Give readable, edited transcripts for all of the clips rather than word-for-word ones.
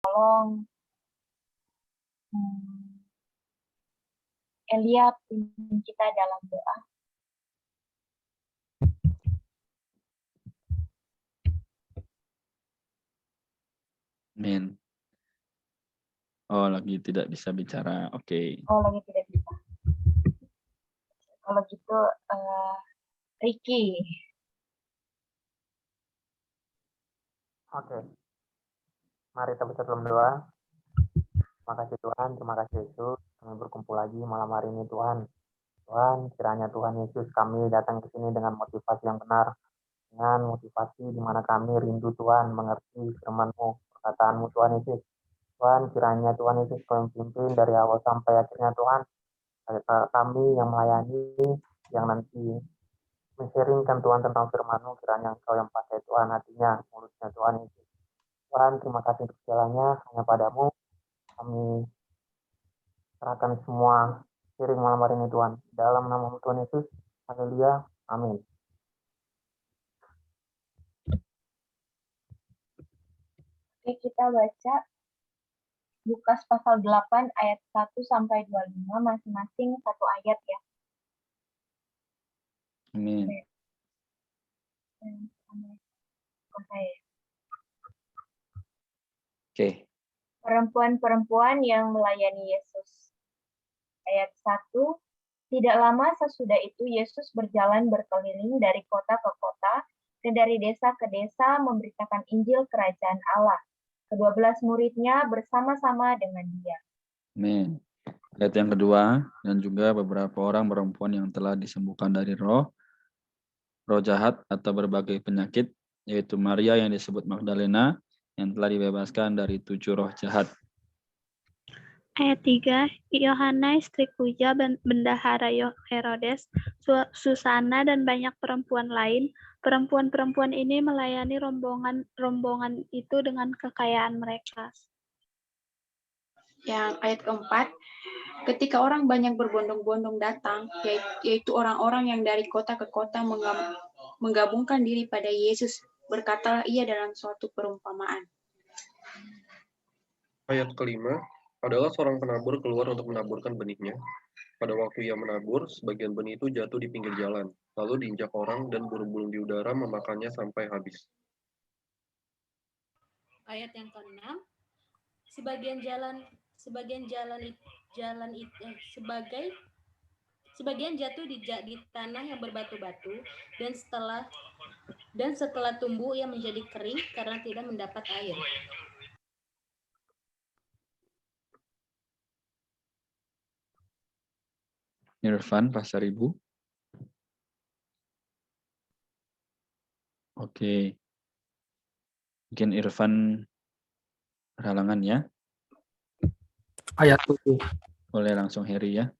tolong Elia pimpin kita dalam doa. Amin. Oh, lagi tidak bisa bicara. Oke. Oh, lagi tidak bisa. Kalau gitu, Ricky. Oke. Mari kita bersatu dalam doa. Terima kasih Tuhan, terima kasih Yesus. Kami berkumpul lagi malam hari ini Tuhan. Tuhan, kiranya Tuhan Yesus kami datang ke sini dengan motivasi yang benar. Dengan motivasi di mana kami rindu Tuhan, mengerti firman-Mu, perkataan-Mu Tuhan Yesus. Tuhan, kiranya Tuhan Yesus kami pimpin dari awal sampai akhirnya Tuhan. Kami yang melayani, yang nanti men-sharingkan Tuhan tentang firman-Mu, kiranya Engkau yang pakai Tuhan hatinya, mulutnya Tuhan Yesus. Tuhan, terima kasih untuk segalanya, hanya padamu kami serahkan semua sharing malam hari ini Tuhan. Dalam nama Tuhan Yesus, haleluya, amin. Oke, kita baca Lukas pasal 8 ayat 1 sampai 25 masing-masing satu ayat ya. Amin. Oke. Perempuan-perempuan yang melayani Yesus. Ayat 1, tidak lama sesudah itu Yesus berjalan berkeliling dari kota ke kota dan dari desa ke desa memberitakan Injil Kerajaan Allah. Ke-12 muridnya bersama-sama dengan dia. Amin. Ayat yang kedua, dan juga beberapa orang perempuan yang telah disembuhkan dari roh jahat atau berbagai penyakit, yaitu Maria yang disebut Magdalena, yang telah dibebaskan dari 7 roh jahat. Ayat 3, Yohana istri Kuja, bendahara Herodes, Susana, dan banyak perempuan lain. Perempuan-perempuan ini melayani rombongan itu dengan kekayaan mereka. Yang ayat keempat, ketika orang banyak berbondong-bondong datang, yaitu orang-orang yang dari kota ke kota menggabungkan diri pada Yesus, berkatalah ia dalam suatu perumpamaan. Ayat kelima adalah seorang penabur keluar untuk menaburkan benihnya. Pada waktu ia menabur, sebagian benih itu jatuh di pinggir jalan, lalu diinjak orang dan burung-burung di udara memakannya sampai habis. Ayat yang keenam, sebagian jatuh di tanah yang berbatu-batu dan setelah tumbuh ia menjadi kering karena tidak mendapat air. Irfan, Pasar Ibu. Oke. Mungkin Irfan berhalangan ya. Ayat 7. Boleh langsung Heri ya.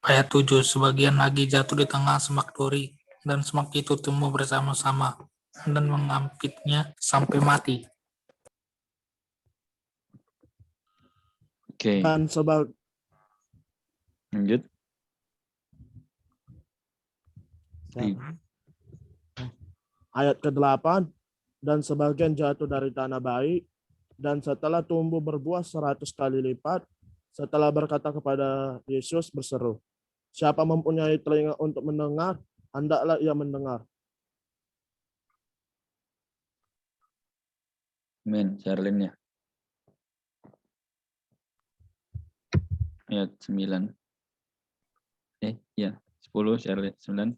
Ayat 7. Sebagian lagi jatuh di tengah semak duri, dan semak itu tumbuh bersama-sama dan mengampitnya sampai mati. Oke. Dan Lanjut. Ayat ke-8, dan sebagian jatuh dari tanah baik, dan setelah tumbuh berbuah 100 kali lipat, setelah berkata kepada Yesus berseru, siapa mempunyai telinga untuk mendengar, hendaklah ia mendengar. Amin. Sherlyn ya. Ayat 9. Iya. 10 Sherlyn. 9.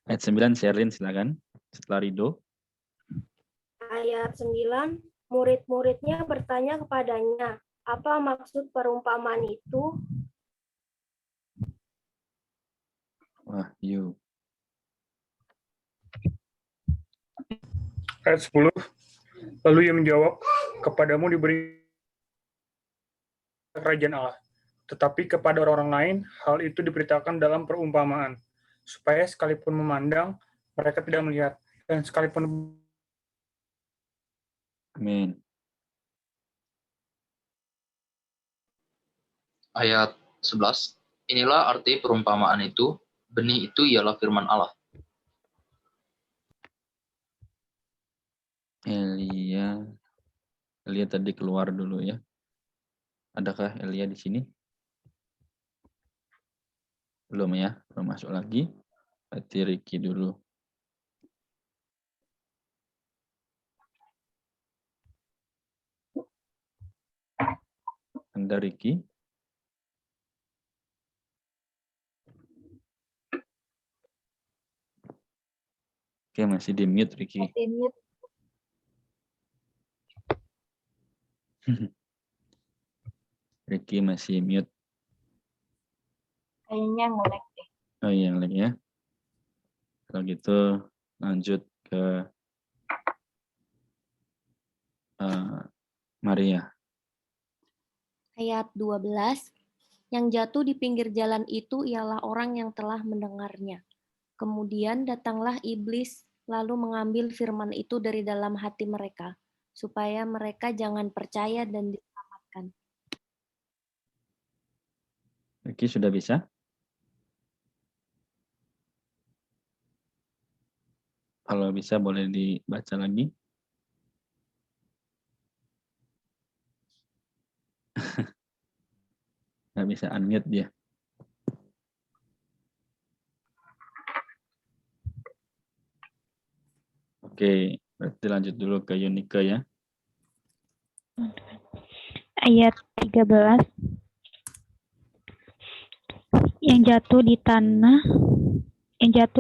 Ayat 9 Sherlyn silakan. Setelah Rido. Ayat 9, murid-muridnya bertanya kepadanya, apa maksud perumpamaan itu? Wahyu. Ayat 10, lalu ia menjawab, kepadamu diberi kerajaan Allah, tetapi kepada orang-orang lain hal itu diberitakan dalam perumpamaan, supaya sekalipun memandang, mereka tidak melihat, dan sekalipun. Amin. Ayat 11, inilah arti perumpamaan itu, benih itu ialah firman Allah. Elia tadi keluar dulu ya. Adakah Elia di sini? Belum ya, belum masuk lagi. Berarti Ricky dulu. Anda Ricky? Oke, masih di mute Ricky. Masih mute. Ricky masih mute. Kayaknya nge-lag deh. Oh iya, lagi ya. Kalau gitu lanjut ke Maria. Ayat 12. Yang jatuh di pinggir jalan itu ialah orang yang telah mendengarnya. Kemudian datanglah iblis lalu mengambil firman itu dari dalam hati mereka, supaya mereka jangan percaya dan diselamatkan. Ricky sudah bisa? Kalau bisa boleh dibaca lagi. Nggak bisa unmute dia. Oke, berarti lanjut dulu ke Yunika ya. Ayat 13. Yang jatuh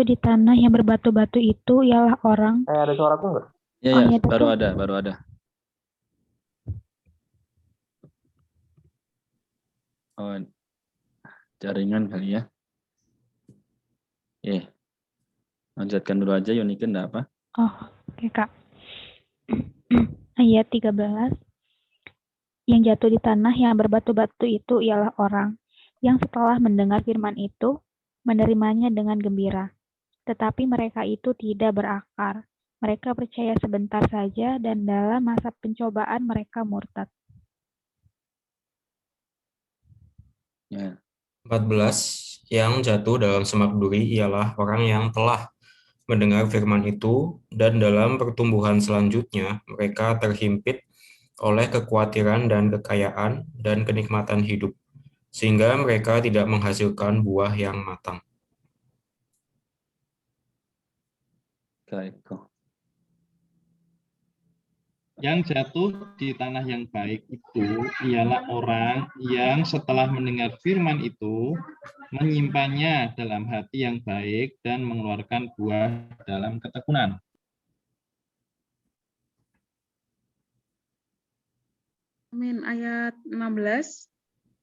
di tanah yang berbatu-batu itu ialah orang. Ada suaraku enggak? Ya, Oh, ya, iya, baru betul. ada. Oh, jaringan kali ya. Lanjutkan dulu aja Yunika, enggak apa? Oh, oke Kak. Ayat 13. Yang jatuh di tanah yang berbatu-batu itu ialah orang yang setelah mendengar firman itu, menerimanya dengan gembira. Tetapi mereka itu tidak berakar. Mereka percaya sebentar saja dan dalam masa pencobaan mereka murtad. Ya. 14. Yang jatuh dalam semak duri ialah orang yang telah mendengar firman itu dan dalam pertumbuhan selanjutnya mereka terhimpit oleh kekhawatiran dan kekayaan dan kenikmatan hidup, sehingga mereka tidak menghasilkan buah yang matang. Yang jatuh di tanah yang baik itu ialah orang yang setelah mendengar firman itu menyimpannya dalam hati yang baik dan mengeluarkan buah dalam ketekunan. Amin. Ayat 16.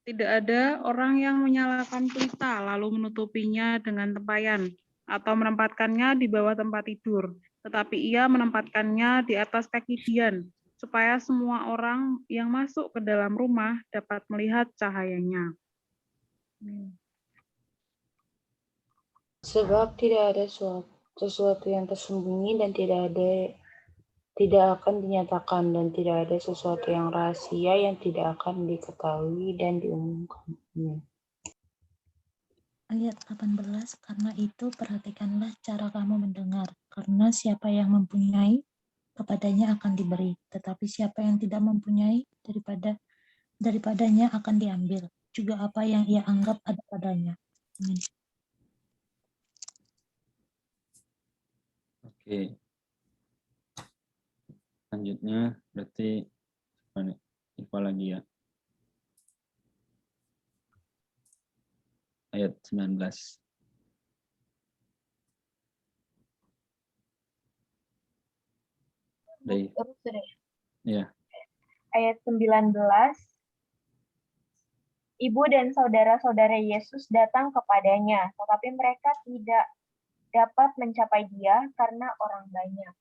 Tidak ada orang yang menyalakan pelita lalu menutupinya dengan tempayan atau menempatkannya di bawah tempat tidur, tetapi ia menempatkannya di atas kaki dian, supaya semua orang yang masuk ke dalam rumah dapat melihat cahayanya. Sebab tidak ada sesuatu yang tersembunyi dan tidak akan dinyatakan, dan tidak ada sesuatu yang rahasia yang tidak akan diketahui dan diumumkan. Ayat 18, karena itu perhatikanlah cara kamu mendengar, karena siapa yang mempunyai, kepadanya akan diberi, tetapi siapa yang tidak mempunyai, daripadanya akan diambil, juga apa yang ia anggap ada padanya. Amin. Oke. Selanjutnya berarti Iva lagi ya. Ayat 19. Baik. Ya. Ayat 19. Ibu dan saudara-saudara Yesus datang kepadanya, tetapi mereka tidak dapat mencapai dia karena orang banyak.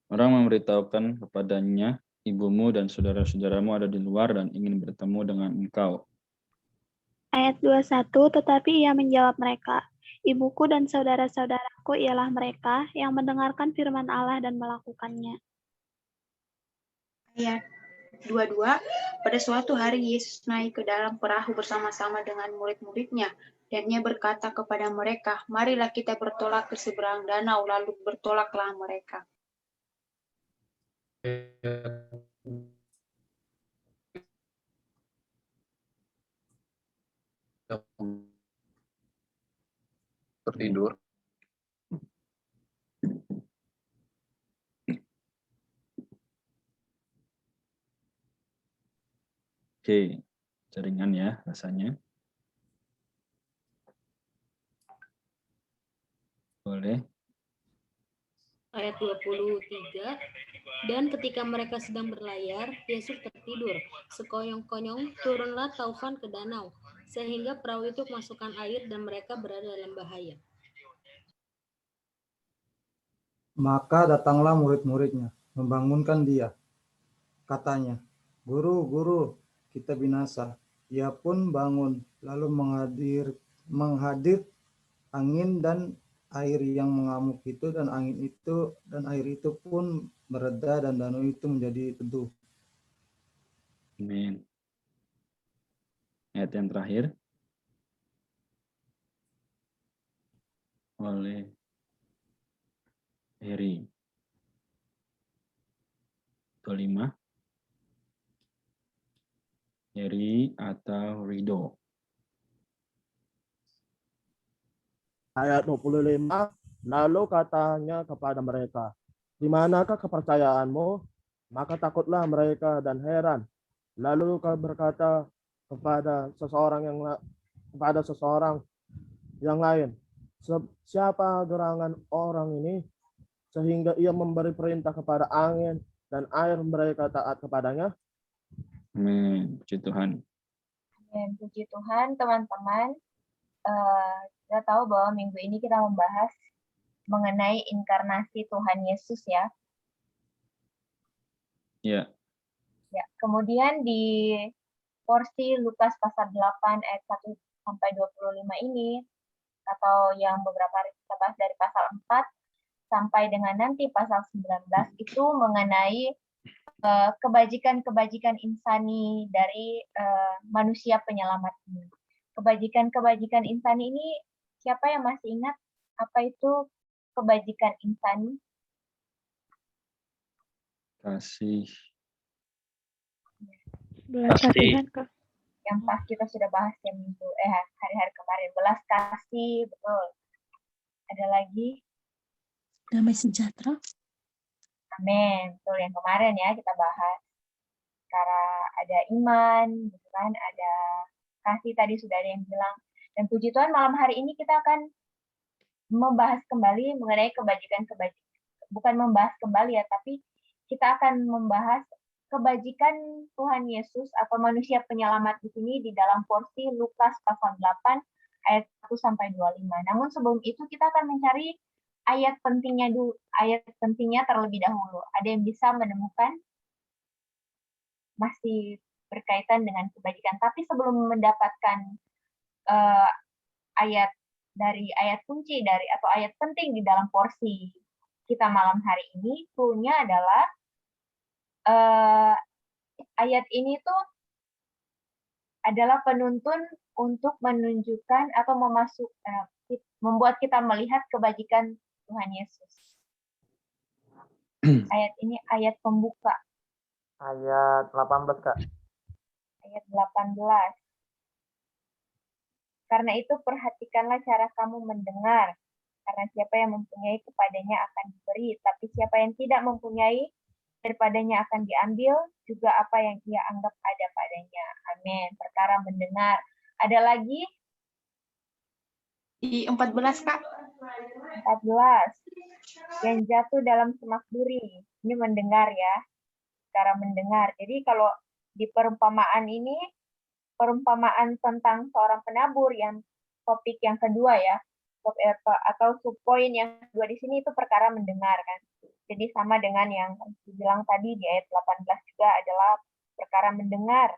Orang memberitahukan kepadanya, ibumu dan saudara-saudaramu ada di luar dan ingin bertemu dengan engkau. Ayat 21, tetapi ia menjawab mereka, ibuku dan saudara-saudaraku ialah mereka yang mendengarkan firman Allah dan melakukannya. Ayat 22, pada suatu hari Yesus naik ke dalam perahu bersama-sama dengan murid-muridnya, dan ia berkata kepada mereka, marilah kita bertolak ke seberang danau, lalu bertolaklah mereka. tertidur. Oke, jaringan ya rasanya. Boleh. Ayat 23, dan ketika mereka sedang berlayar, Yesus tertidur. Sekonyong-konyong turunlah taufan ke danau, sehingga perahu itu masukkan air dan mereka berada dalam bahaya. Maka datanglah murid-muridnya, membangunkan dia. Katanya, "Guru, guru, kita binasa." Ia pun bangun, lalu menghadir angin dan air yang mengamuk itu, dan air itu pun mereda dan danau itu menjadi teduh. Amin. Ayat yang terakhir. Oleh Heri. 25. Heri atau Rido. Ayat 25, lalu katanya kepada mereka, "Di manakah kepercayaanmu?" Maka takutlah mereka dan heran. Lalu berkata kepada seseorang yang lain, "Siapa gerangan orang ini sehingga ia memberi perintah kepada angin dan air, mereka taat kepadanya?" Amin. Puji Tuhan. Amin. Puji Tuhan, teman-teman. Kita tahu bahwa minggu ini kita membahas mengenai inkarnasi Tuhan Yesus ya. Ya. Ya, kemudian di porsi Lukas pasal 8 ayat 1 sampai 25 ini, atau yang beberapa hari kita bahas dari pasal 4 sampai dengan nanti pasal 19, itu mengenai kebajikan-kebajikan insani dari manusia penyelamat ini. Kebajikan-kebajikan insani ini, siapa yang masih ingat apa itu kebajikan insani? Kasih. Belas kasihan, Kak. Yang pas kita sudah bahas hari-hari kemarin. Belas kasih, betul. Ada lagi? Damai sejahtera. Amin. Betul, yang kemarin ya kita bahas. Karena ada iman, gitu kan, ada kasih, tadi sudah ada yang bilang. Dan puji Tuhan, malam hari ini kita akan membahas kembali mengenai kebajikan-kebajikan. Bukan membahas kembali ya, tapi kita akan membahas kebajikan Tuhan Yesus atau manusia penyelamat di sini di dalam porsi Lukas pasal 8 ayat 1 sampai 25. Namun sebelum itu kita akan mencari ayat pentingnya terlebih dahulu. Ada yang bisa menemukan? Masih berkaitan dengan kebajikan. Tapi sebelum mendapatkan ayat kunci atau ayat penting di dalam porsi kita malam hari ini, clue-nya adalah ayat ini tuh adalah penuntun untuk menunjukkan atau membuat kita melihat kebajikan Tuhan Yesus. Ayat ini ayat pembuka. Ayat 18, Kak. Ayat 18. Karena itu perhatikanlah cara kamu mendengar. Karena siapa yang mempunyai kepadanya akan diberi, tapi siapa yang tidak mempunyai daripadanya akan diambil juga apa yang ia anggap ada padanya. Amin. Perkara mendengar. Ada lagi? Di 14, Kak. 14. Yang jatuh dalam semak duri. Ini mendengar ya. Perkara mendengar. Jadi kalau di perumpamaan ini, perumpamaan tentang seorang penabur yang topik yang kedua ya, atau subpoin yang kedua di sini itu perkara mendengar kan. Jadi sama dengan yang dibilang tadi di ayat 18 juga adalah perkara mendengar,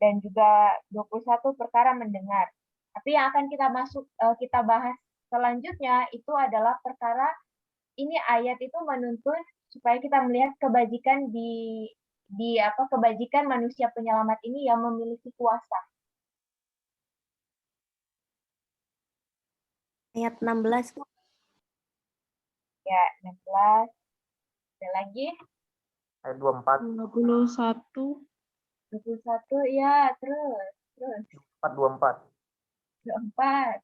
dan juga 21 perkara mendengar. Tapi yang akan kita bahas selanjutnya itu adalah perkara ini, ayat itu menuntun supaya kita melihat kebajikan kebajikan manusia penyelamat ini yang memiliki kuasa. Ayat 16. Ya, 16. Ada lagi? Ayat 24. 21. 21, ya, terus. 24. 4.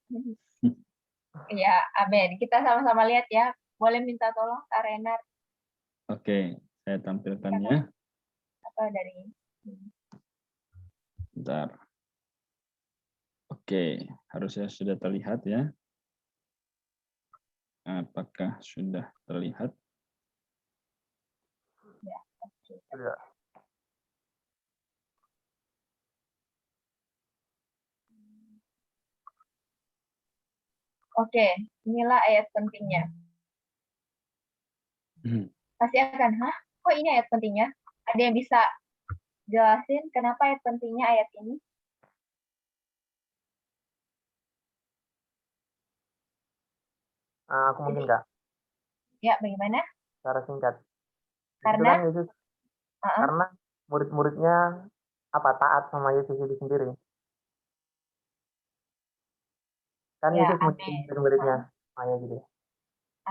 Ya, amin. Kita sama-sama lihat ya. Boleh minta tolong Kak Renar Oke, saya tampilkan ya. apa dari Bentar. Oke, harusnya sudah terlihat ya. Apakah sudah terlihat? ya, oke. Oke, inilah ayat pentingnya. Pasti akan, kok ini ayat pentingnya? Ada yang bisa jelasin kenapa ayat pentingnya ayat ini? Aku mungkin Kak, Ya, bagaimana? secara singkat. Itu Karena? kan Yesus, karena murid-muridnya taat sama Yesus itu sendiri. Kan Ya, Yesus amin. murid-muridnya, gitu.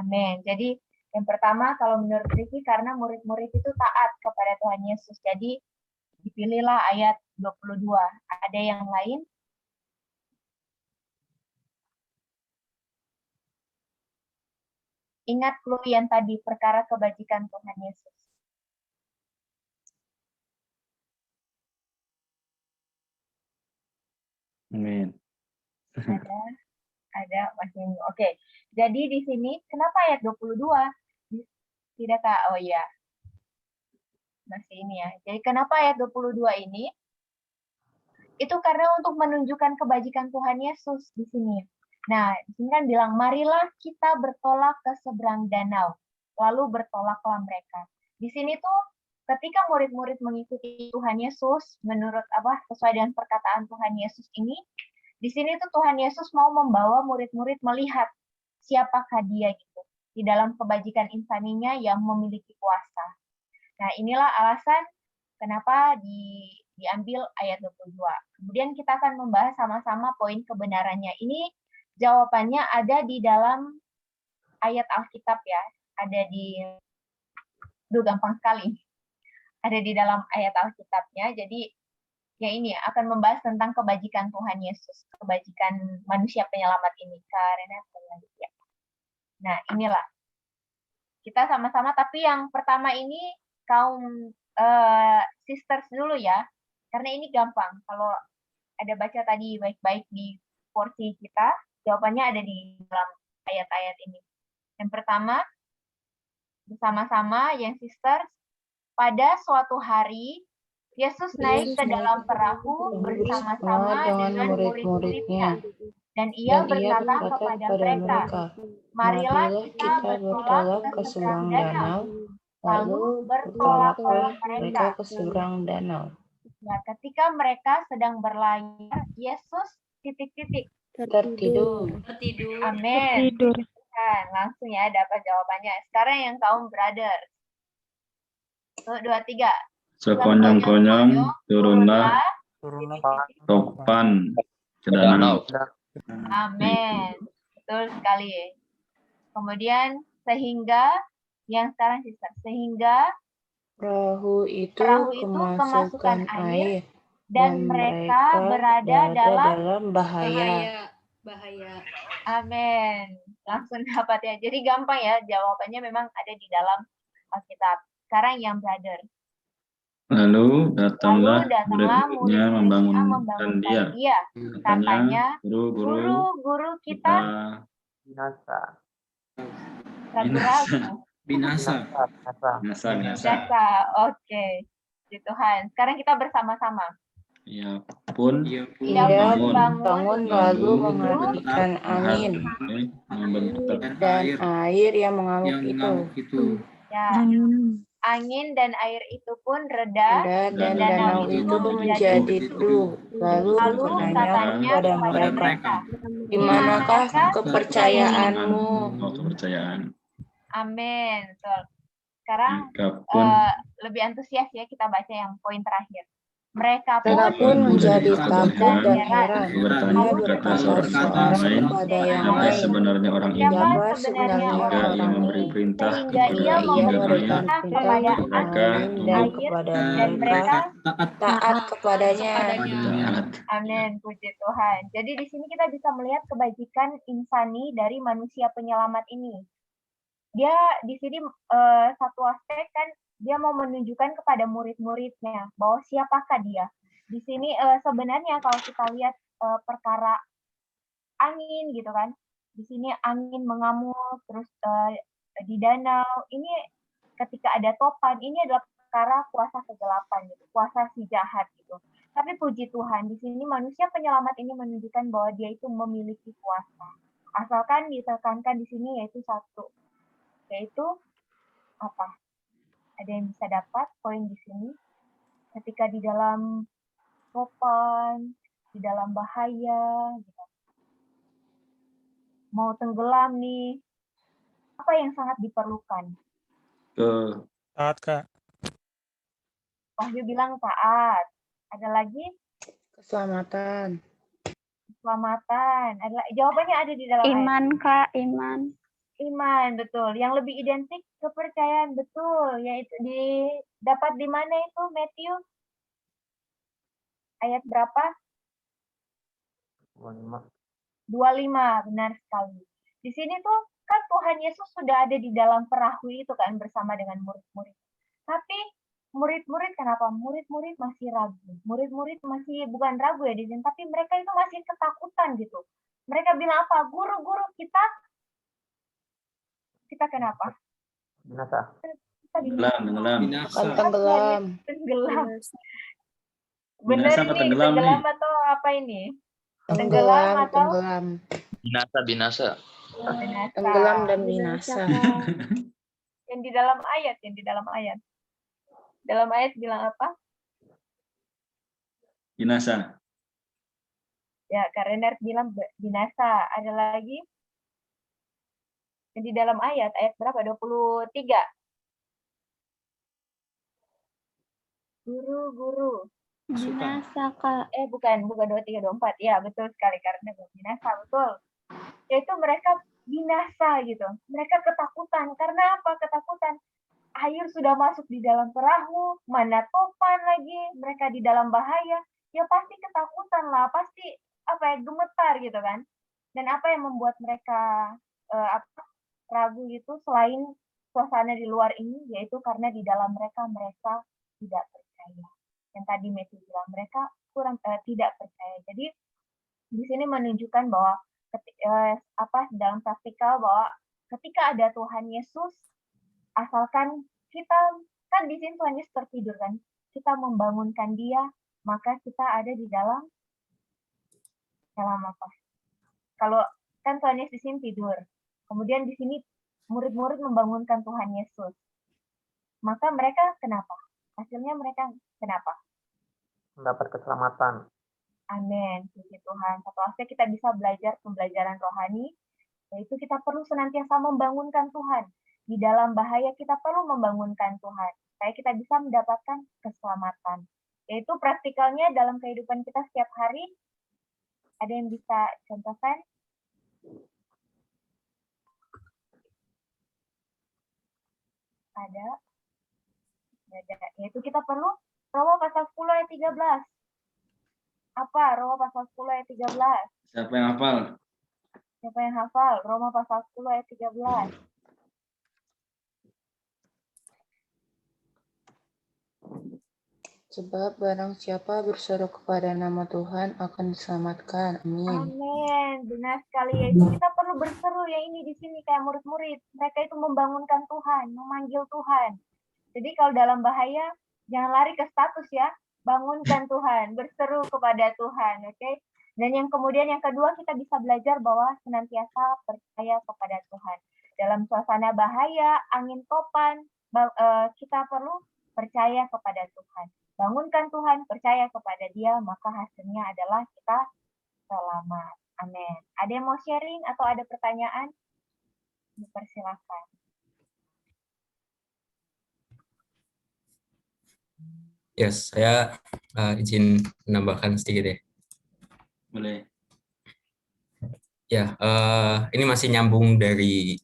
Amin. Jadi yang pertama kalau menurut Riki karena murid-murid itu taat kepada Tuhan Yesus. Jadi dipilihlah ayat 22. Ada yang lain? Ingat clue yang tadi, perkara kebajikan Tuhan Yesus. Amin. Ada masih. Oke. Jadi di sini kenapa ayat 22? Tidak Kak? Oh iya. Masih ini ya. Jadi kenapa ayat 22 ini? Itu karena untuk menunjukkan kebajikan Tuhan Yesus di sini. Nah, di sini kan bilang, marilah kita bertolak ke seberang danau. Lalu bertolaklah mereka. Di sini tuh ketika murid-murid mengikuti Tuhan Yesus, menurut sesuai dengan perkataan Tuhan Yesus ini, di sini tuh Tuhan Yesus mau membawa murid-murid melihat siapakah dia gitu di dalam kebajikan insaninya yang memiliki kuasa. Nah, inilah alasan kenapa diambil ayat 22. Kemudian kita akan membahas sama-sama poin kebenarannya. Ini jawabannya ada di dalam ayat Alkitab ya. Ada di gampang sekali. Ada di dalam ayat Alkitabnya. Jadi ya ini akan membahas tentang kebajikan Tuhan Yesus, kebajikan manusia penyelamat ini. Karena ya. Nah, inilah. Kita sama-sama, tapi yang pertama ini kaum sisters dulu ya. Karena ini gampang. Kalau ada baca tadi baik-baik di porsi kita, jawabannya ada di dalam ayat-ayat ini. Yang pertama, bersama-sama yang sisters, pada suatu hari Yesus naik ke dalam perahu bersama-sama dengan murid-muridnya. Dan ia berkata kepada mereka, marilah kita bertolak ke seberang danau, lalu bertolaklah mereka ke seberang danau. Nah, ketika mereka sedang berlayar, Yesus ... tertidur. Amin. Nah, langsung ya dapat jawabannya. Sekarang yang kaum brother. 1, 2, 3. Sekonyong-konyong turunlah topan ke danau. Amin. Betul sekali. Kemudian sehingga yang sekarang sehingga perahu itu kemasukan air dan mereka berada dalam bahaya. Amin. Langsung dapat ya. Jadi gampang ya, jawabannya memang ada di dalam Alkitab. Sekarang yang brother. Lalu datanglah murid-muridnya membangunkan dia. Katanya, guru kita binasa. Oke. Puji Tuhan. Sekarang kita bersama-sama. Ia pun bangun lalu menghentikan angin dan air yang mengamuk itu. Ya. Angin dan air itu pun reda dan danau itu menjadi teduh. Lalu katanya kepada mereka, di manakah kepercayaanmu? Kepercayaan. Amin. Betul. Sekarang lebih antusias ya kita baca yang poin terakhir. Mereka pun menjadi takut dan heran. heran. bertanya Ia berkata berkata seorang seorang lain, kepada yang siapa lain, sebenarnya orang ini? Siapa siapa sebenarnya sebenarnya Sehingga ia orang memberi ini? perintah sehingga kepada ia orang Ia yang memberikan banyak, perintah kepada mereka angin dan tunduk kepada dan mereka mereka taat kepadanya. taat. Amin, puji Tuhan. Jadi di sini kita bisa melihat kebajikan insani dari manusia penyelamat ini. Dia di sini satu aspek kan dia mau menunjukkan kepada murid-muridnya bahwa siapakah dia. Di sini sebenarnya kalau kita lihat perkara angin gitu kan, di sini angin mengamuk terus di danau ini ketika ada topan ini adalah perkara kuasa kegelapan gitu, kuasa si jahat gitu. Tapi puji Tuhan di sini manusia penyelamat ini menunjukkan bahwa dia itu memiliki kuasa. Asalkan ditekankan di sini yaitu satu, yaitu apa? Ada yang bisa dapat poin di sini ketika di dalam topan, di dalam bahaya, gitu. Mau tenggelam nih, apa yang sangat diperlukan? Taat, Kak. Wahyu bilang taat. Ada lagi? Keselamatan. Keselamatan. Jawabannya ada di dalam Iman, ayat. Kak, iman. Iman, betul. Yang lebih identik kepercayaan, betul. Yaitu dapat di mana itu, Matthew? Ayat berapa? 25, benar sekali. Di sini tuh kan Tuhan Yesus sudah ada di dalam perahu itu kan bersama dengan murid-murid. Tapi murid-murid kenapa? Murid-murid masih ragu. Murid-murid masih bukan ragu ya di sini, tapi mereka itu masih ketakutan gitu. Mereka bilang apa? Guru-guru kita kenapa? Binasa. Tenggelam. Akan tenggelam. Tenggelam. Binasa Benar apa ini tenggelam tenggelam nih? atau apa ini? Tenggelam, atau tenggelam. Binasa. binasa? Tenggelam dan binasa. Yang di dalam ayat, Dalam ayat bilang apa? Binasa. Ya, Kak Renard bilang binasa. Ada lagi? Yang di dalam ayat berapa? 23. Guru-guru. Binasa, Kak. Bukan 23, 24. Ya, betul sekali karena binasa, betul. Yaitu mereka binasa gitu. Mereka ketakutan. Karena apa ketakutan? Air sudah masuk di dalam perahu, mana topan lagi, mereka di dalam bahaya. Ya pasti ketakutan lah, pasti gemetar gitu kan. Dan apa yang membuat mereka ragu gitu selain suasana di luar ini, yaitu karena di dalam mereka tidak percaya. Yang tadi Matthew bilang mereka kurang tidak percaya. Jadi di sini menunjukkan bahwa dalam praktikal bahwa ketika ada Tuhan Yesus, asalkan kita kan di sini Tuhan Yesus tertidur kan, kita membangunkan Dia, maka kita ada di dalam apa? Kalau kan Tuhan Yesus di sini tidur, kemudian di sini murid-murid membangunkan Tuhan Yesus, maka mereka kenapa? Hasilnya mereka kenapa? Mendapat keselamatan. Amin, puji Tuhan. Satu aspek kita bisa belajar pembelajaran rohani, yaitu kita perlu senantiasa membangunkan Tuhan. Di dalam bahaya kita perlu membangunkan Tuhan, supaya kita bisa mendapatkan keselamatan. Yaitu praktikalnya dalam kehidupan kita setiap hari. Ada yang bisa contohkan? Ada. Yaitu kita perlu Roma pasal 10 ayat 13. Apa? Roma pasal 10 ayat 13. Siapa yang hafal? Siapa yang hafal? Roma pasal 10 ayat 13. Sebab barang siapa berseru kepada nama Tuhan akan diselamatkan. Amin. Amin. Benar sekali. Yaitu kita perlu berseru ya ini di sini kayak murid-murid. Mereka itu membangunkan Tuhan, memanggil Tuhan. Jadi kalau dalam bahaya, jangan lari ke status ya. Bangunkan Tuhan, berseru kepada Tuhan. Oke? Dan yang kemudian yang kedua kita bisa belajar bahwa senantiasa percaya kepada Tuhan. Dalam suasana bahaya, angin topan, kita perlu percaya kepada Tuhan. Bangunkan Tuhan, percaya kepada Dia, maka hasilnya adalah kita selamat. Amin. Ada yang mau sharing atau ada pertanyaan? Dipersilakan. Yes, saya izin menambahkan sedikit ya. Boleh. Ya, ini masih nyambung dari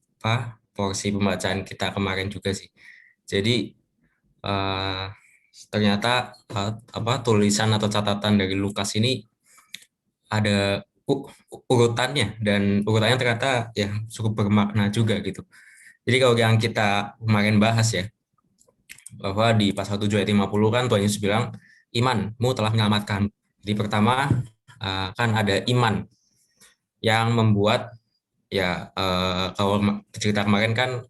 porsi pembacaan kita kemarin juga sih. Jadi ternyata tulisan atau catatan dari Lukas ini ada urutannya, dan urutannya ternyata ya cukup bermakna juga gitu. Jadi kalau yang kita kemarin bahas ya, bahwa di pasal 7 ayat 50 kan Tuhan Yesus bilang, imanmu telah menyelamatkan. Jadi pertama kan ada iman yang membuat ya kalau cerita kemarin kan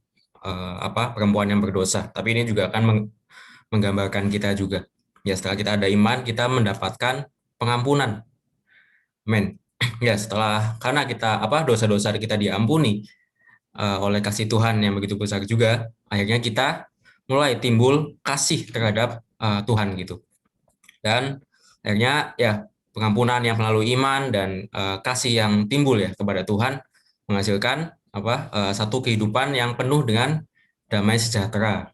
perempuan yang berdosa, tapi ini juga akan menggambarkan kita juga. Ya setelah kita ada iman, kita mendapatkan pengampunan. Amin. Ya karena kita dosa-dosa kita diampuni oleh kasih Tuhan yang begitu besar juga, akhirnya kita mulai timbul kasih terhadap Tuhan gitu. Dan akhirnya ya pengampunan yang melalui iman dan kasih yang timbul ya kepada Tuhan menghasilkan satu kehidupan yang penuh dengan damai sejahtera.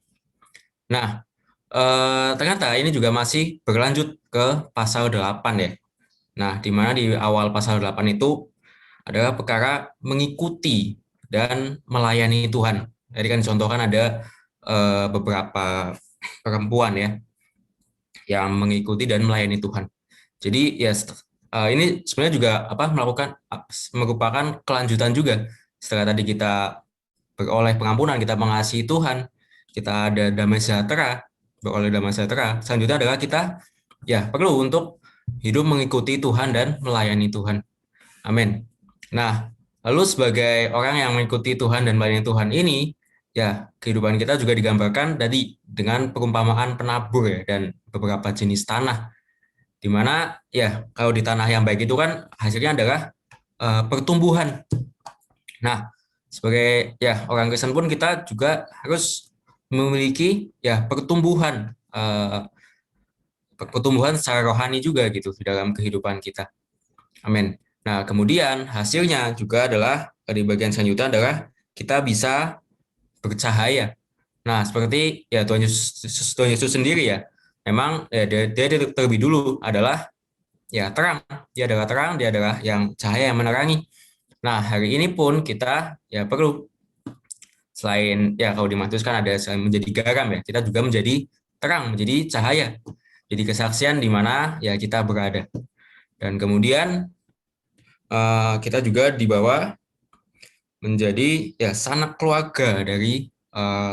Nah, ternyata ini juga masih berlanjut ke pasal 8 ya. Nah, di mana di awal pasal 8 itu adalah perkara mengikuti dan melayani Tuhan. Jadi kan contohkan ada beberapa perempuan ya yang mengikuti dan melayani Tuhan. Jadi ya ini sebenarnya juga merupakan kelanjutan juga. Setelah tadi kita beroleh pengampunan, kita mengasihi Tuhan, kita ada damai sejahtera, beroleh damai sejahtera. Selanjutnya adalah kita ya perlu untuk hidup mengikuti Tuhan dan melayani Tuhan. Amin. Nah, lalu sebagai orang yang mengikuti Tuhan dan melayani Tuhan ini, ya kehidupan kita juga digambarkan tadi dengan perumpamaan penabur ya, dan beberapa jenis tanah. Di mana ya kalau di tanah yang baik itu kan hasilnya adalah pertumbuhan. Nah, sebagai ya orang Kristen pun kita juga harus memiliki ya pertumbuhan secara rohani juga gitu di dalam kehidupan kita. Amin. Nah, kemudian hasilnya juga adalah di bagian selanjutnya adalah kita bisa bercahaya. Nah, seperti ya Tuhan Yesus sendiri ya, memang ya, dia terlebih dulu adalah ya terang. Dia adalah terang, dia adalah yang cahaya yang menerangi. Nah, hari ini pun kita ya perlu selain ya kalau di Matius kan ada selain menjadi garam ya, kita juga menjadi terang, menjadi cahaya. Jadi kesaksian di mana ya kita berada. Dan kemudian kita juga dibawa menjadi ya sanak keluarga dari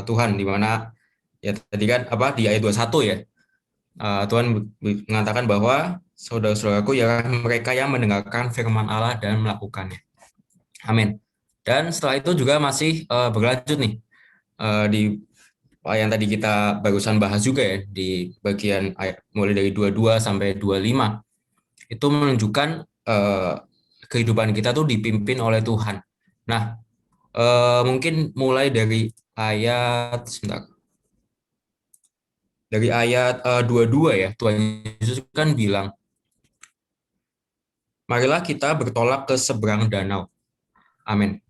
Tuhan, di mana ya tadi kan di ayat 21 ya Tuhan mengatakan bahwa saudara-saudaraku ialah mereka yang mendengarkan firman Allah dan melakukannya. Amin. Dan setelah itu juga masih berlanjut nih di yang tadi kita barusan bahas juga ya, di bagian ayat mulai dari 22 sampai 25 itu menunjukkan kehidupan kita tuh dipimpin oleh Tuhan. Nah, mungkin mulai dari ayat dari ayat 22 ya, Tuhan Yesus kan bilang, marilah kita bertolak ke seberang danau. Amin.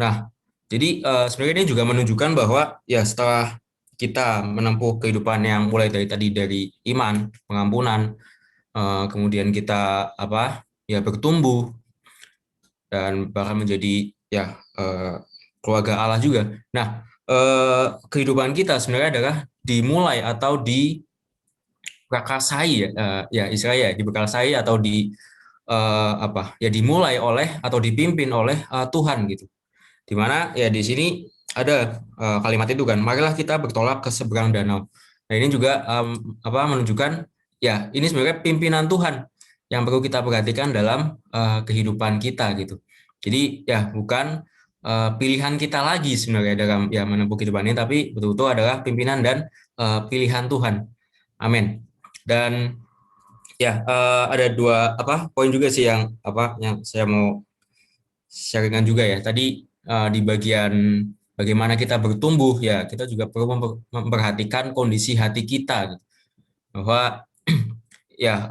Nah, jadi sebenarnya ini juga menunjukkan bahwa ya setelah kita menempuh kehidupan yang mulai dari iman, pengampunan, kemudian kita ya bertumbuh dan bahkan menjadi ya keluarga Allah juga. Nah, kehidupan kita sebenarnya adalah dimulai atau diprakarsai ya istilahnya diprakarsai atau dimulai oleh atau dipimpin oleh Tuhan gitu. Di mana ya di sini ada kalimat itu kan, marilah kita bertolak ke seberang danau. Nah, ini juga menunjukkan ya ini sebenarnya pimpinan Tuhan yang perlu kita perhatikan dalam kehidupan kita gitu. Jadi ya bukan pilihan kita lagi sebenarnya dalam ya menempuh kehidupan ini, tapi betul-betul adalah pimpinan dan pilihan Tuhan. Amin. Dan ya ada dua poin juga sih yang saya mau sharingkan juga ya. Tadi di bagian bagaimana kita bertumbuh ya, kita juga perlu memperhatikan kondisi hati kita gitu. Bahwa ya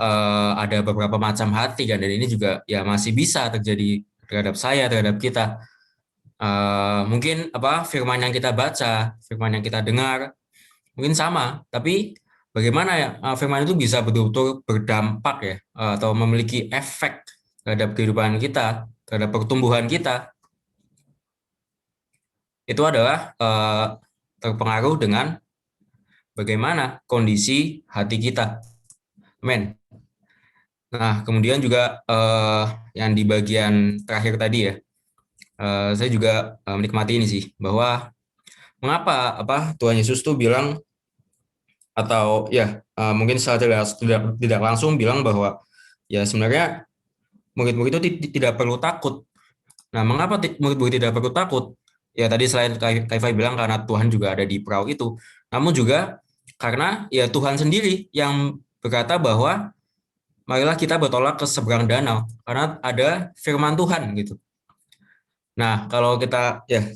ada beberapa macam hati kan, dan ini juga ya masih bisa terjadi terhadap saya, terhadap kita. Mungkin firman yang kita baca, firman yang kita dengar mungkin sama, tapi bagaimana ya firman itu bisa betul-betul berdampak ya, atau memiliki efek terhadap kehidupan kita, terhadap pertumbuhan kita, itu adalah terpengaruh dengan bagaimana kondisi hati kita. Amin. Nah, kemudian juga yang di bagian terakhir tadi ya, saya juga menikmati ini sih, bahwa mengapa Tuhan Yesus tuh bilang, atau ya mungkin secara tidak langsung bilang bahwa ya sebenarnya murid-murid itu tidak perlu takut. Nah, mengapa murid-murid tidak perlu takut? Ya tadi selain Kaifai bilang karena Tuhan juga ada di perahu itu, namun juga karena ya Tuhan sendiri yang berkata bahwa marilah kita bertolak ke seberang danau, karena ada firman Tuhan gitu. Nah, kalau kita ya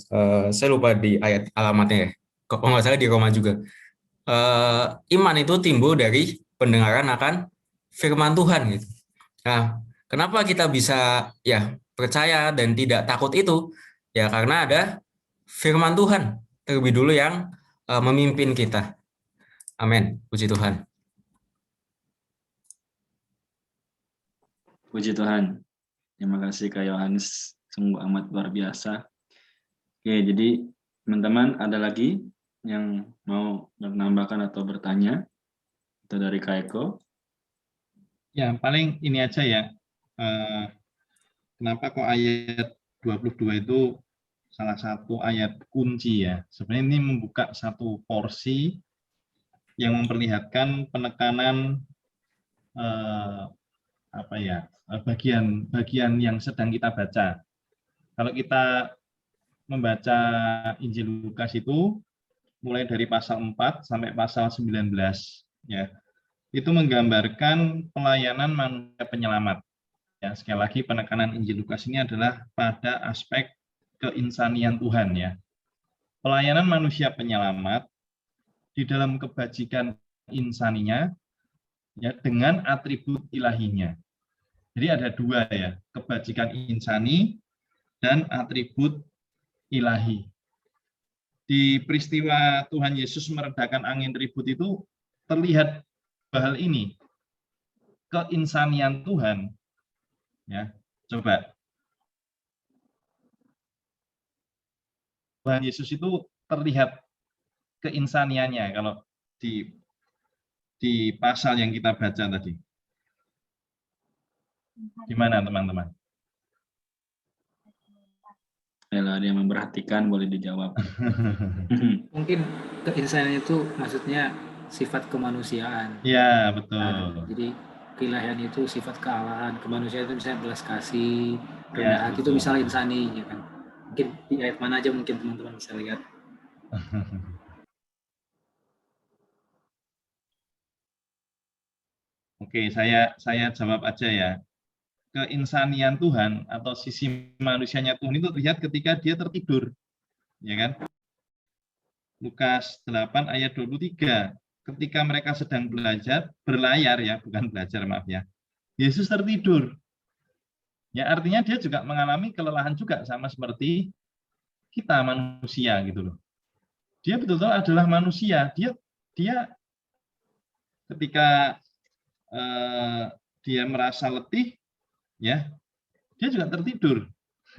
saya lupa di ayat alamatnya ya, kalau nggak salah di Roma juga. Iman itu timbul dari pendengaran akan firman Tuhan gitu. Nah, kenapa kita bisa ya percaya dan tidak takut itu? Ya karena ada firman Tuhan terlebih dulu yang memimpin kita. Amin. Puji Tuhan. Puji Tuhan. Terima kasih Kak Yohanes, sungguh amat luar biasa. Oke, jadi teman-teman ada lagi yang mau menambahkan atau bertanya? Itu dari Kak Eko. Ya, paling ini aja ya. Kenapa kok ayat 22 itu salah satu ayat kunci ya. Sebenarnya ini membuka satu porsi yang memperlihatkan penekanan bagian yang sedang kita baca. Kalau kita membaca Injil Lukas itu mulai dari pasal 4 sampai pasal 19 ya. Itu menggambarkan pelayanan manusia penyelamat. Ya, sekali lagi penekanan Injil Lukas ini adalah pada aspek keinsanian Tuhan ya. Pelayanan manusia penyelamat di dalam kebajikan insaninya ya dengan atribut ilahinya. Jadi ada dua ya, kebajikan insani dan atribut ilahi. Di peristiwa Tuhan Yesus meredakan angin ribut itu terlihat hal ini, keinsanian Tuhan. Ya, coba. Tuhan Yesus itu terlihat keinsaniannya kalau di pasal yang kita baca tadi. Gimana teman-teman? Kalau ada yang memperhatikan boleh dijawab. Mungkin keinsanian itu maksudnya sifat kemanusiaan. Ya, betul. Nah, jadi keilahian itu sifat kealahan, kemanusiaan itu misalnya belas kasih, rendah hati itu misalnya insani, ya kan? Mungkin di ayat mana aja mungkin teman-teman bisa lihat. Oke, saya jawab aja ya. Keinsanian Tuhan atau sisi manusianya Tuhan itu terlihat ketika dia tertidur. Ya kan? Lukas 8 ayat 23. Ketika mereka sedang berlayar ya, bukan belajar, maaf ya. Yesus tertidur. Ya, artinya dia juga mengalami kelelahan juga sama seperti kita manusia gitu loh. Dia betul-betul adalah manusia. Dia ketika dia merasa letih, ya, dia juga tertidur,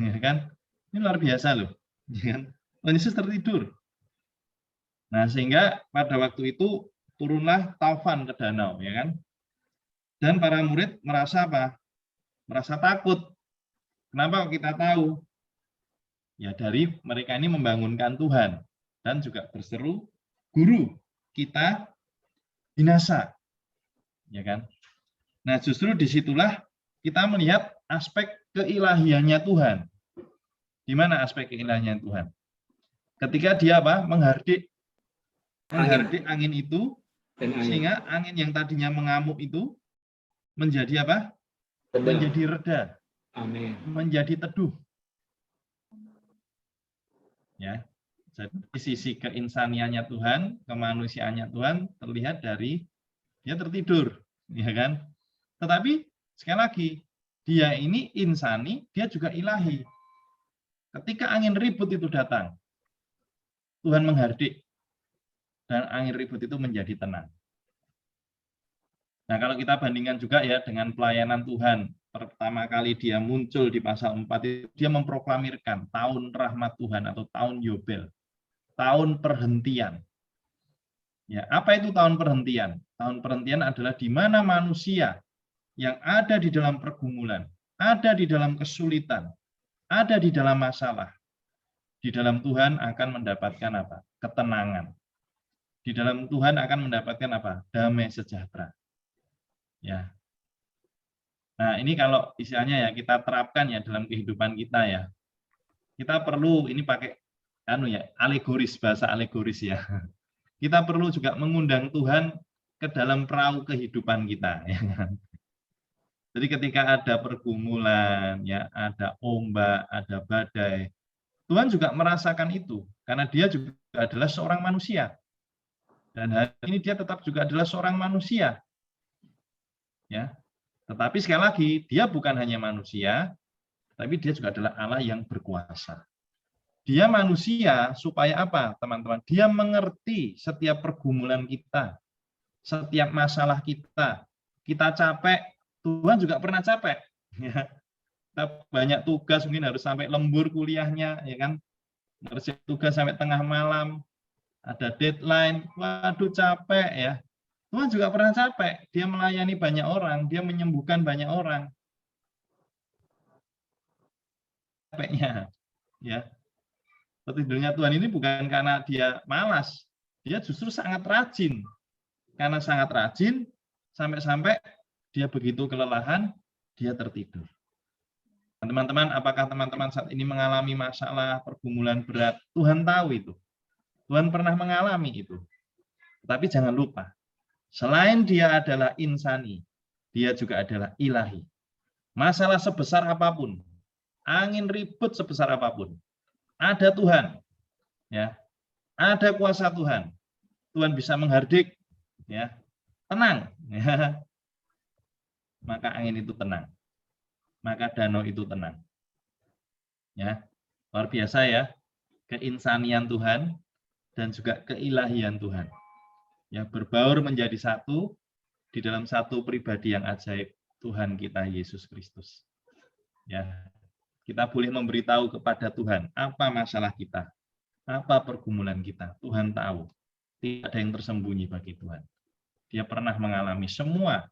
ya kan? Ini luar biasa loh, ya kan? Yesus tertidur. Nah, sehingga pada waktu itu turunlah taufan ke danau, ya kan? Dan para murid merasa apa? Merasa takut. Kenapa kita tahu? Ya dari mereka ini membangunkan Tuhan dan juga berseru, "Guru, kita binasa." Ya kan? Nah, justru disitulah kita melihat aspek keilahiannya Tuhan. Di mana aspek keilahiannya Tuhan? Ketika dia apa? Menghardik angin itu, sehingga angin yang tadinya mengamuk itu menjadi apa? Menjadi reda. Amin. Menjadi teduh. Ya. Jadi sisi keinsaniannya Tuhan, kemanusiaannya Tuhan terlihat dari dia tertidur, ya kan? Tetapi sekali lagi, dia ini insani, dia juga ilahi. Ketika angin ribut itu datang, Tuhan menghardik dan angin ribut itu menjadi tenang. Nah, kalau kita bandingkan juga ya dengan pelayanan Tuhan, pertama kali dia muncul di pasal 4 itu dia memproklamirkan tahun rahmat Tuhan atau tahun Yobel, tahun perhentian. Ya, apa itu tahun perhentian? Tahun perhentian adalah di mana manusia yang ada di dalam pergumulan, ada di dalam kesulitan, ada di dalam masalah, di dalam Tuhan akan mendapatkan apa? Ketenangan. Di dalam Tuhan akan mendapatkan apa? Damai sejahtera. Ya. Nah, ini kalau istilahnya ya kita terapkan ya dalam kehidupan kita ya. Kita perlu ini pakai alegoris, bahasa alegoris ya. Kita perlu juga mengundang Tuhan ke dalam perahu kehidupan kita ya kan. Jadi ketika ada pergumulan ya, ada ombak, ada badai, Tuhan juga merasakan itu karena dia juga adalah seorang manusia. Dan hari ini dia tetap juga adalah seorang manusia. Ya. Tetapi sekali lagi, dia bukan hanya manusia, tapi dia juga adalah Allah yang berkuasa. Dia manusia supaya apa, teman-teman? Dia mengerti setiap pergumulan kita, setiap masalah kita. Kita capek, Tuhan juga pernah capek. Ya. Kita banyak tugas, mungkin harus sampai lembur kuliahnya, ya kan? Harus tugas sampai tengah malam, ada deadline, waduh capek ya. Tuhan juga pernah capek, dia melayani banyak orang, dia menyembuhkan banyak orang. Capeknya, ya. Tidurnya Tuhan ini bukan karena dia malas, dia justru sangat rajin. Karena sangat rajin, sampai-sampai dia begitu kelelahan, dia tertidur. Teman-teman, apakah teman-teman saat ini mengalami masalah, pergumulan berat? Tuhan tahu itu. Tuhan pernah mengalami itu. Tapi jangan lupa, selain dia adalah insani, dia juga adalah ilahi. Masalah sebesar apapun, angin ribut sebesar apapun, ada Tuhan, ya, ada kuasa Tuhan. Tuhan bisa menghardik, ya, tenang, ya. Maka angin itu tenang, maka danau itu tenang, ya. Luar biasa ya, keinsanian Tuhan dan juga keilahian Tuhan. Ya, berbaur menjadi satu di dalam satu pribadi yang ajaib, Tuhan kita Yesus Kristus. Ya, kita boleh memberitahu kepada Tuhan apa masalah kita, apa pergumulan kita. Tuhan tahu, tidak ada yang tersembunyi bagi Tuhan. Dia pernah mengalami semua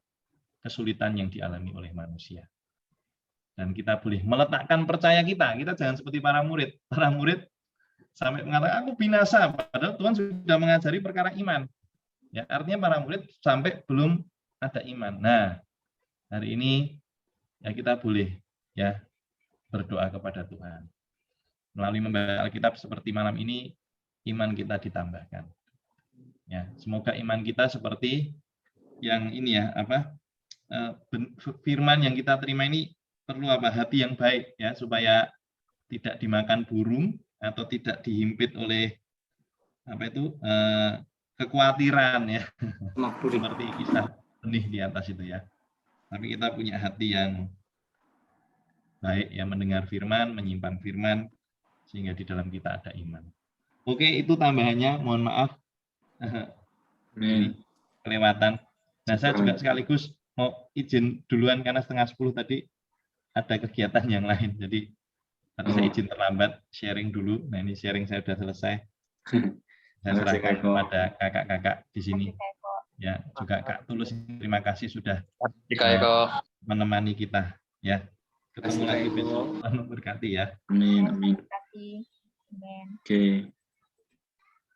kesulitan yang dialami oleh manusia. Dan kita boleh meletakkan percaya kita. Kita jangan seperti para murid. Para murid sampai mengatakan aku binasa, padahal Tuhan sudah mengajari perkara iman. Ya, artinya para murid sampai belum ada iman. Nah, hari ini ya kita boleh ya berdoa kepada Tuhan. Melalui membaca Alkitab seperti malam ini, iman kita ditambahkan. Ya, semoga iman kita seperti yang ini ya, firman yang kita terima ini perlu hati yang baik ya, supaya tidak dimakan burung atau tidak dihimpit oleh kekhawatiran ya, seperti kisah benih di atas itu ya. Tapi kita punya hati yang baik ya, mendengar firman, menyimpan firman, sehingga di dalam kita ada iman. Oke, itu tambahannya, mohon maaf kelewatan. Nah, saya juga sekaligus mau izin duluan karena 9:30 tadi ada kegiatan yang lain, jadi harus saya izin terlambat, sharing dulu. Nah, ini sharing saya sudah selesai. Saya serahkan kepada kakak-kakak di sini. Ya, juga Kak Tulus, terima kasih sudah menemani kita. Ya, ketemu lagi besok. Tuhan berkati ya. Amin, amin. Oke.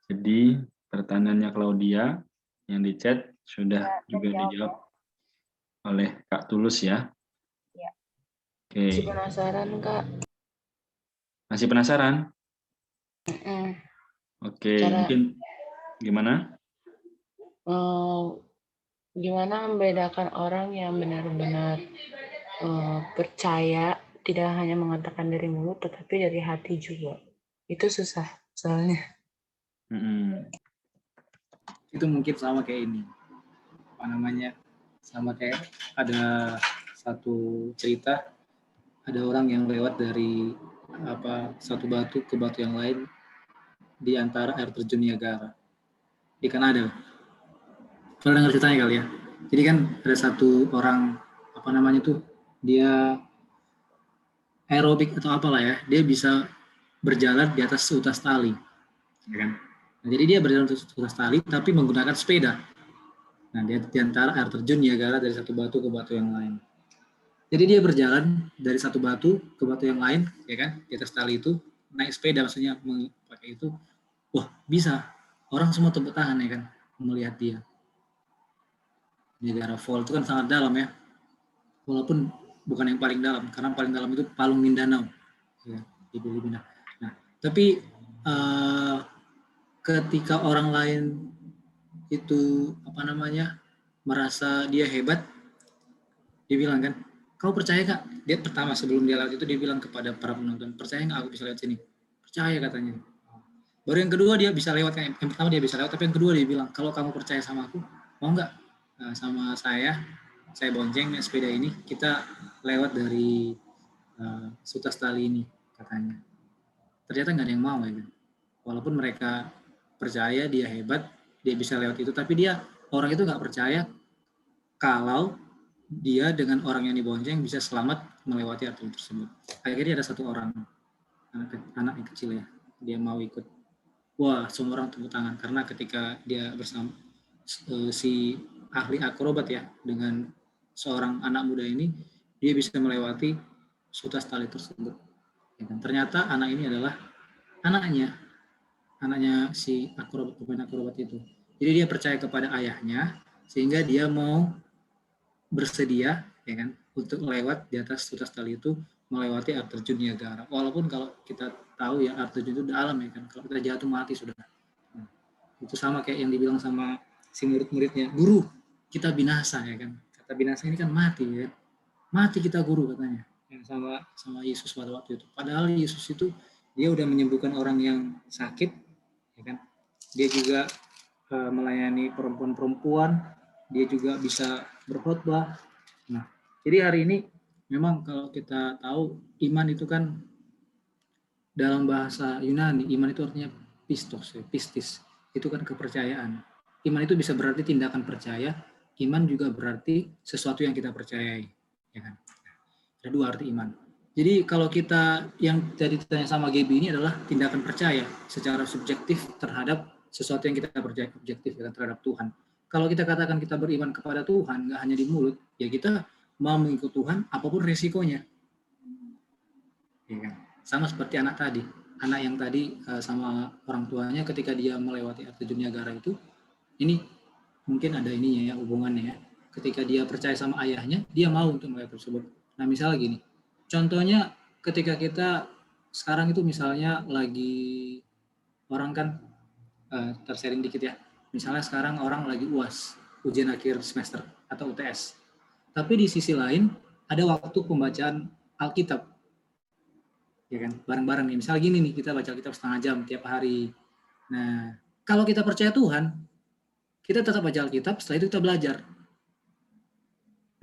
Jadi pertanyaannya Claudia yang di chat sudah juga dijawab oleh Kak Tulus ya. Oke. Masih penasaran, Kak? Masih penasaran? Oke, mungkin gimana? Gimana membedakan orang yang benar-benar percaya, tidak hanya mengatakan dari mulut, tetapi dari hati juga. Itu susah, soalnya. Itu mungkin sama kayak ini. Sama kayak ada satu cerita, ada orang yang lewat dari satu batu ke batu yang lain di antara air terjun Niagara di Kanada. Pernah dengar ceritanya kali ya? Jadi kan ada satu orang apa namanya tuh, dia aerobik atau apalah ya, dia bisa berjalan di atas seutas tali, ya kan? Nah, jadi dia berjalan di atas tali tapi menggunakan sepeda. Nah, dia di antara air terjun Niagara dari satu batu ke batu yang lain. Jadi dia berjalan dari satu batu ke batu yang lain, ya kan? Di atas tali itu naik sepeda, maksudnya pakai itu. Wah, bisa. Orang semua tepuk tangan, ya kan, melihat dia. Niagara Falls itu kan sangat dalam ya. Walaupun bukan yang paling dalam, karena paling dalam itu Palung Mindanao, ya, di Filipina. Nah, tapi ketika orang lain itu apa namanya merasa dia hebat, dia bilang kan, kau percaya kak? Dia pertama sebelum dia lewat itu dia bilang kepada para penonton, percaya nggak aku bisa lewat sini? Percaya katanya. Baru yang kedua dia bisa lewat, yang pertama dia bisa lewat, tapi yang kedua dia bilang, kalau kamu percaya sama aku, mau nggak sama saya bonceng sepeda ini, kita lewat dari seutas tali ini, katanya. Ternyata nggak ada yang mau, ya kan? Walaupun mereka percaya dia hebat, dia bisa lewat itu, tapi orang itu nggak percaya kalau dia dengan orang yang dibonceng bisa selamat melewati aturan tersebut. Akhirnya ada satu orang, anak yang kecil ya, dia mau ikut. Wah, semua orang tepuk tangan karena ketika dia bersama si ahli akrobat ya dengan seorang anak muda ini, dia bisa melewati seutas tali tersebut. Dan ternyata anak ini adalah anaknya si pemain akrobat itu. Jadi dia percaya kepada ayahnya sehingga dia mau bersedia, ya kan, untuk lewat di atas seutas tali itu melewati air terjun Niagara. Walaupun kalau kita tahu ya air terjun itu dalam, ya kan, kalau kita jatuh mati sudah. Nah, itu sama kayak yang dibilang sama si murid-muridnya, guru kita binasa, ya kan. Kata binasa ini kan mati, ya. Mati kita guru katanya. Yang sama Yesus pada waktu itu. Padahal Yesus itu dia udah menyembuhkan orang yang sakit, ya kan. Dia juga melayani perempuan-perempuan, dia juga bisa berkhotbah. Nah, jadi hari ini memang kalau kita tahu iman itu kan dalam bahasa Yunani, iman itu artinya pistos, ya, pistis. Itu kan kepercayaan. Iman itu bisa berarti tindakan percaya, iman juga berarti sesuatu yang kita percayai, ya kan. Ada dua arti iman. Jadi kalau kita yang tadi ditanya sama Gaby ini adalah tindakan percaya secara subjektif terhadap sesuatu yang kita percaya objektif, ya kan, terhadap Tuhan. Kalau kita katakan kita beriman kepada Tuhan, nggak hanya di mulut, ya kita mau mengikut Tuhan apapun resikonya. Ya kan? Sama seperti anak tadi. Anak yang tadi sama orang tuanya ketika dia melewati air terjun Niagara itu, ini mungkin ada ininya ya, hubungannya ya. Ketika dia percaya sama ayahnya, dia mau untuk melewati tersebut. Nah misalnya gini, contohnya ketika kita sekarang itu misalnya lagi orang kan tersering dikit ya. Misalnya sekarang orang lagi UAS, ujian akhir semester atau UTS. Tapi di sisi lain ada waktu pembacaan Alkitab. Ya kan, bareng-bareng nih. Misalnya gini nih, kita baca Alkitab setengah jam tiap hari. Nah, kalau kita percaya Tuhan, kita tetap baca Alkitab, setelah itu kita belajar.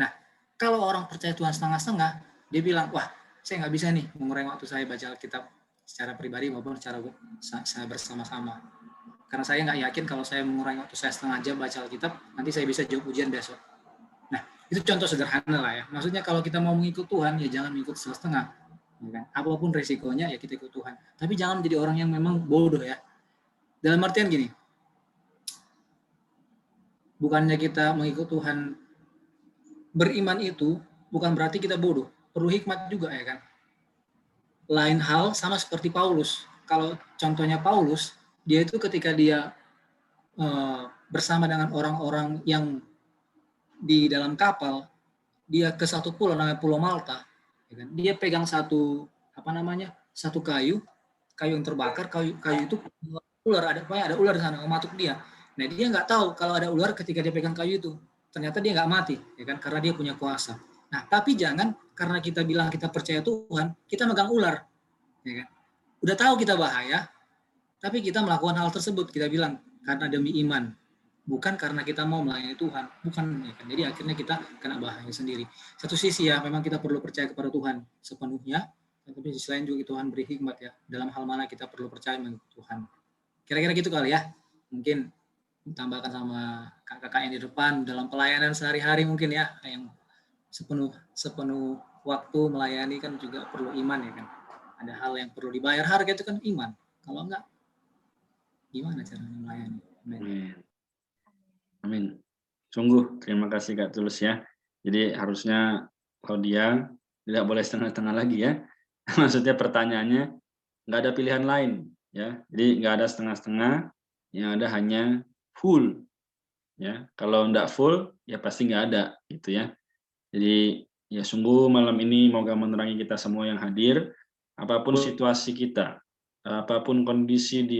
Nah, kalau orang percaya Tuhan setengah-setengah, dia bilang, wah, saya nggak bisa nih mengurangi waktu saya baca Alkitab secara pribadi maupun secara saya bersama-sama. Karena saya nggak yakin kalau saya mengurangi waktu saya setengah jam baca Alkitab, nanti saya bisa jawab ujian besok. Nah, itu contoh sederhana lah ya. Maksudnya kalau kita mau mengikut Tuhan, ya jangan mengikut setengah-setengah. Ya kan? Apapun resikonya, ya kita ikut Tuhan. Tapi jangan menjadi orang yang memang bodoh ya. Dalam artian gini, bukannya kita mengikut Tuhan, beriman itu bukan berarti kita bodoh. Perlu hikmat juga, ya kan. Lain hal sama seperti Paulus. Kalau contohnya Paulus, dia itu ketika dia bersama dengan orang-orang yang di dalam kapal, dia ke satu pulau namanya Pulau Malta, ya kan? Dia pegang satu kayu yang terbakar, kayu itu ular, ada ular di sana mematuk dia. Nah dia nggak tahu kalau ada ular ketika dia pegang kayu itu, ternyata dia nggak mati, ya kan, karena dia punya kuasa. Nah tapi jangan karena kita bilang kita percaya Tuhan, kita megang ular, ya kan? Udah tahu kita bahaya, tapi kita melakukan hal tersebut, kita bilang karena demi iman, bukan karena kita mau melayani Tuhan, bukan, ya kan? Jadi akhirnya kita kena bahaya sendiri. Satu sisi ya, memang kita perlu percaya kepada Tuhan sepenuhnya, tapi di sisi lain juga Tuhan beri hikmat ya, dalam hal mana kita perlu percaya dengan Tuhan. Kira-kira gitu kali ya, mungkin ditambahkan sama kakak-kakak yang di depan dalam pelayanan sehari-hari mungkin ya, yang sepenuh waktu melayani kan juga perlu iman ya kan. Ada hal yang perlu dibayar harga itu kan iman. Kalau enggak, gimana cara melayani? Amin. Amin. Sungguh terima kasih Kak Tulus ya. Jadi harusnya Claudia tidak boleh setengah-setengah lagi ya. Maksudnya pertanyaannya nggak ada pilihan lain ya. Jadi nggak ada setengah-setengah, yang ada hanya full ya. Kalau nggak full ya pasti nggak ada gitu ya. Jadi ya sungguh malam ini moga menerangi kita semua yang hadir, apapun situasi kita, apapun kondisi di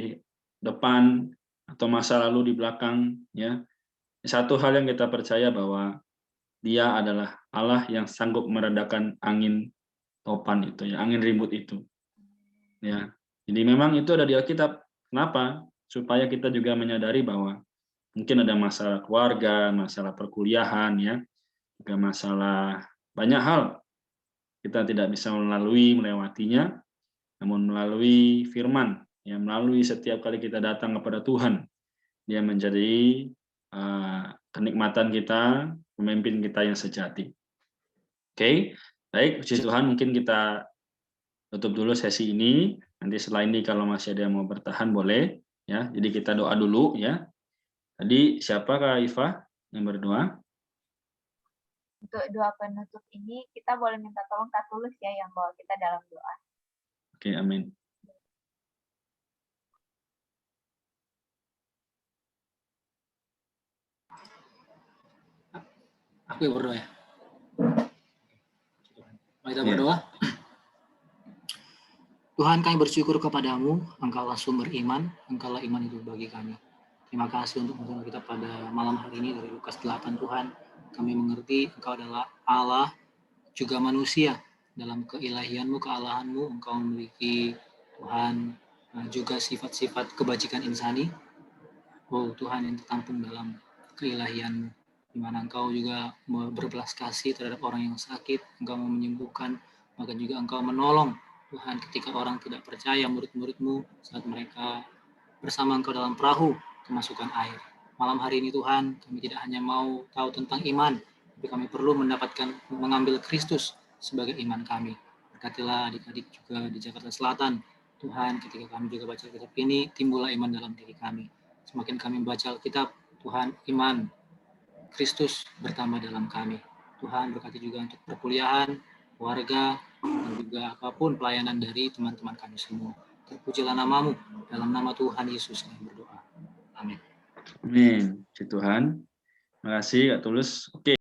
depan atau masa lalu di belakang ya. Satu hal yang kita percaya bahwa Dia adalah Allah yang sanggup meredakan angin topan itu ya, angin ribut itu. Ya. Jadi memang itu ada di Alkitab. Kenapa? Supaya kita juga menyadari bahwa mungkin ada masalah keluarga, masalah perkuliahan ya, juga masalah banyak hal kita tidak bisa melewatinya, namun melalui firman, ya, melalui setiap kali kita datang kepada Tuhan, Dia menjadi kenikmatan kita, pemimpin kita yang sejati. Oke, baik, puji Tuhan, mungkin kita tutup dulu sesi ini. Nanti setelah ini kalau masih ada yang mau bertahan boleh, ya. Jadi kita doa dulu, ya. Tadi siapa Kak Iva yang berdoa? Untuk doa penutup ini kita boleh minta tolong Kak Tulus ya yang bawa kita dalam doa. Oke, amin. Aku yang berdoa ya. Mari kita berdoa. Tuhan, kami bersyukur kepadamu, Engkaulah sumber iman, Engkaulah iman itu bagi kami. Terima kasih untuk mengucapkan kita pada malam hari ini dari Lukas 8 Tuhan. Kami mengerti Engkau adalah Allah juga manusia. Dalam keilahianmu, kealahanmu, Engkau memiliki Tuhan juga sifat-sifat kebajikan insani. Oh Tuhan yang tertampung dalam keilahianmu, di mana Engkau juga berbelas kasih terhadap orang yang sakit, Engkau mau menyembuhkan, maka juga Engkau menolong Tuhan ketika orang tidak percaya, murid-murid-Mu saat mereka bersama Engkau dalam perahu kemasukan air. Malam hari ini Tuhan, kami tidak hanya mau tahu tentang iman, tapi kami perlu mengambil Kristus sebagai iman kami. Berkatilah adik-adik juga di Jakarta Selatan. Tuhan, ketika kami juga baca kitab ini, timbullah iman dalam diri kami. Semakin kami membaca Alkitab, Tuhan, iman Kristus bertambah dalam kami. Tuhan, berkati juga untuk perkuliahan, warga, dan juga apapun pelayanan dari teman-teman kami semua. Terpujilah namamu, dalam nama Tuhan Yesus kami berdoa. Amin. Amin. Puji Tuhan. Terima kasih Kak Tulus. Oke.